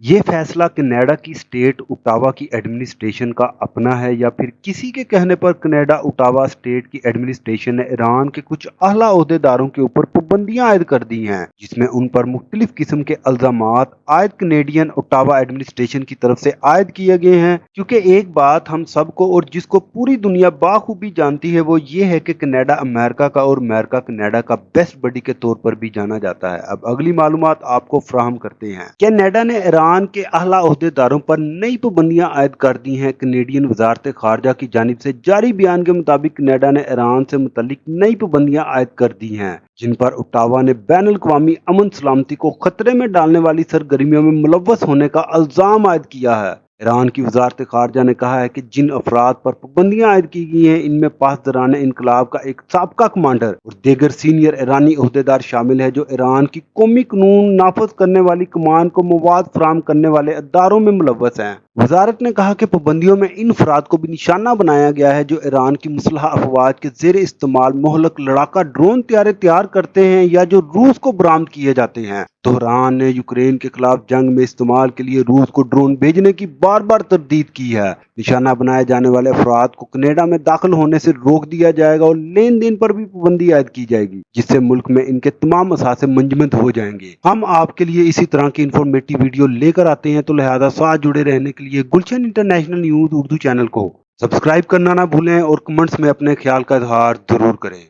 ये फैसला कनाडा की स्टेट ओटावा की एडमिनिस्ट्रेशन का अपना है या फिर किसी के कहने पर कनाडा ओटावा स्टेट की एडमिनिस्ट्रेशन ने ईरान के कुछ आला ओहदेदारों के ऊपर पाबंदियां आयद कर दी हैं, जिसमें उन पर मुख्तलिफ किस्म के इल्जामात आयद कनेडियन ओटावा एडमिनिस्ट्रेशन की तरफ से आयद किए गए हैं। क्योंकि एक बात हम सबको और जिसको पूरी दुनिया बाखूबी जानती है वो ये है कि कनाडा अमेरिका का और अमेरिका कनाडा का बेस्ट बडी के तौर पर भी जाना जाता है। अब अगली मालूमात आपको फराहम करते हैं। कनाडा ने ईरान के आला ओहदेदारों पर नई पाबंदियां आयद कर दी हैं। कनेडियन वजारत खारजा की जानिब से जारी बयान के मुताबिक कनाडा ने ईरान से मुतल्लिक नई पाबंदियां आयद कर दी हैं, जिन पर ओटावा ने बैन अल-अक़वामी अमन सलामती को खतरे में डालने वाली सरगर्मियों में मुलव्वस होने का इल्जाम आयद किया है। ईरान की वजारत खारजा ने कहा है कि जिन अफराद पर पाबंदियां आयद की गई हैं इनमें पासदारान इनकलाब का एक साबका कमांडर और दीगर सीनियर ईरानी ओहदेदार शामिल है, जो ईरान की कौमी कानून नाफज करने वाली कमान को मवाद फराहम करने वाले अदारों में मुलव्वस हैं। वजारत ने कहा कि पाबंदियों में इन अफराद को भी निशाना बनाया गया है जो ईरान की मुसलह अफवाज के जेर इस्तेमाल मोहलक लड़ाका ड्रोन तैयार करते हैं या जो रूस को बरामद किए जाते हैं। तेहरान ने यूक्रेन के खिलाफ जंग में इस्तेमाल के लिए रूस को ड्रोन भेजने की बार बार तरदीद की है। निशाना बनाए जाने वाले अफराद को कनाडा में दाखिल होने से रोक दिया जाएगा और लेन देन पर भी पाबंदी आयद की जाएगी, जिससे मुल्क में इनके तमाम असासे मंजमद हो जाएंगे। हम आपके लिए इसी तरह की इंफॉर्मेटिव वीडियो लेकर आते हैं, तो लिहाजा साथ जुड़े रहने के लिए गुलशन इंटरनेशनल न्यूज उर्दू चैनल को सब्सक्राइब करना ना भूलें और कमेंट्स में अपने ख्याल का इजहार जरूर करें।